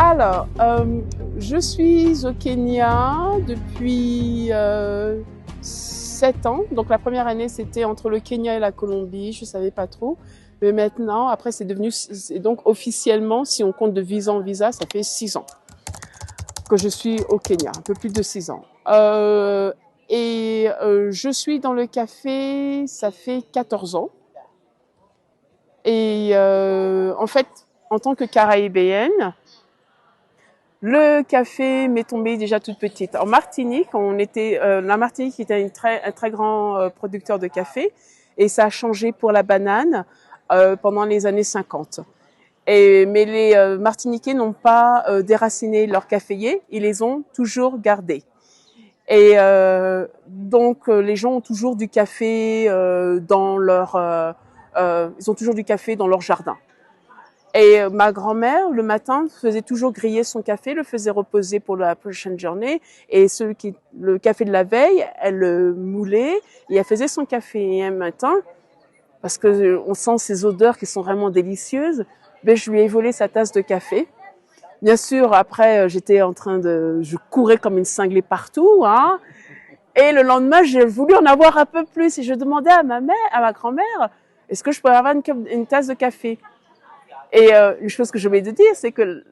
Alors, je suis au Kenya depuis 7 ans. Donc la première année, c'était entre le Kenya et la Colombie. Je savais pas trop. Mais maintenant, après, donc officiellement, si on compte de visa en visa, ça fait 6 ans que je suis au Kenya, un peu plus de 6 ans. Je suis dans le café, ça fait 14 ans. En fait, en tant que Caraïbéenne, le café m'est tombé déjà toute petite. En Martinique, la Martinique était un très grand producteur de café et ça a changé pour la banane pendant les années 50. Mais les Martiniquais n'ont pas déraciné leurs caféiers, ils les ont toujours gardés. Les gens ont toujours du café ils ont toujours du café dans leur jardin. Et ma grand-mère, le matin, faisait toujours griller son café, le faisait reposer pour la prochaine journée. Et le café de la veille, elle le moulait et elle faisait son café. Et un matin, parce que on sent ces odeurs qui sont vraiment délicieuses, je lui ai volé sa tasse de café. Bien sûr, après, je courais comme une cinglée partout, hein. Et le lendemain, j'ai voulu en avoir un peu plus et je demandais à ma grand-mère, est-ce que je pourrais avoir une tasse de café? Et une chose que j'ai oublié de dire, c'est que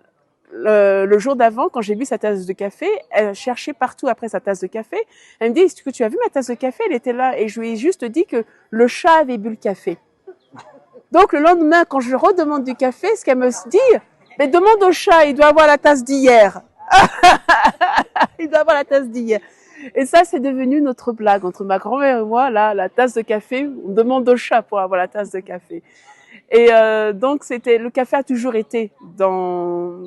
le jour d'avant, quand j'ai bu sa tasse de café, elle cherchait partout après sa tasse de café. Elle me dit, est-ce que tu as vu ma tasse de café? Elle était là et je lui ai juste dit que le chat avait bu le café. Donc le lendemain, quand je redemande du café, ce qu'elle me dit, mais demande au chat, il doit avoir la tasse d'hier. Il doit avoir la tasse d'hier. Et ça, c'est devenu notre blague entre ma grand-mère et moi. Là, la tasse de café, on demande au chat pour avoir la tasse de café. Et donc le café a toujours été dans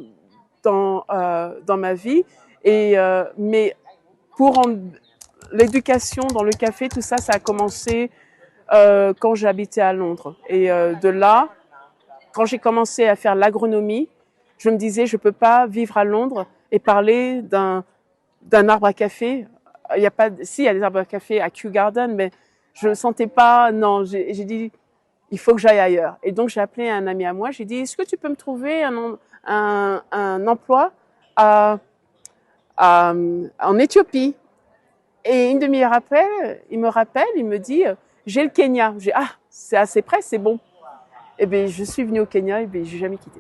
ma vie. Mais l'éducation dans le café, tout ça, ça a commencé quand j'habitais à Londres. Et de là, quand j'ai commencé à faire l'agronomie, je me disais, je peux pas vivre à Londres et parler d'un arbre à café. Il y a des arbres à café à Kew Garden, mais je ne sentais pas. Non, j'ai dit, il faut que j'aille ailleurs. Et donc, j'ai appelé un ami à moi. J'ai dit, est-ce que tu peux me trouver un emploi en Éthiopie? Et une demi-heure après, il me dit, j'ai le Kenya. J'ai c'est assez près, c'est bon. Et bien, je suis venue au Kenya et bien, j'ai jamais quitté.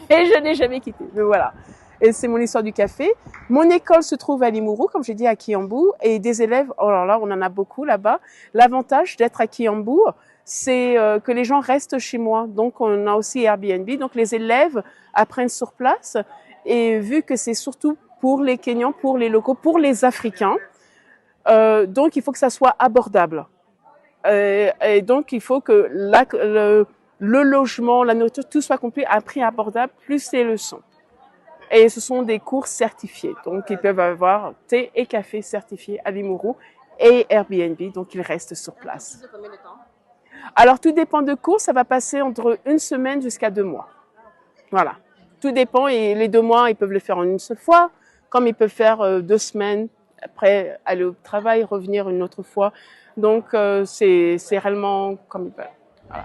Et je n'ai jamais quitté. Mais voilà. Et c'est mon histoire du café. Mon école se trouve à Limuru, comme j'ai dit, à Kiambu. Et des élèves, oh là là, on en a beaucoup là-bas. L'avantage d'être à Kiambu, c'est que les gens restent chez moi. Donc, on a aussi Airbnb. Donc, les élèves apprennent sur place. Et vu que c'est surtout pour les Kenyans, pour les locaux, pour les Africains, donc il faut que ça soit abordable. Et donc, il faut que le logement, la nourriture, tout soit compris à un prix abordable, plus les leçons. Et ce sont des cours certifiés. Donc, ils peuvent avoir thé et café certifiés à Limuru et Airbnb. Donc, ils restent sur place. Combien de temps? Alors, tout dépend de cours. Ça va passer entre une semaine jusqu'à 2 mois. Voilà. Tout dépend. Et les 2 mois, ils peuvent le faire en une seule fois. Comme ils peuvent faire 2 semaines. Après, aller au travail, revenir une autre fois. Donc, c'est réellement comme ils veulent. Voilà.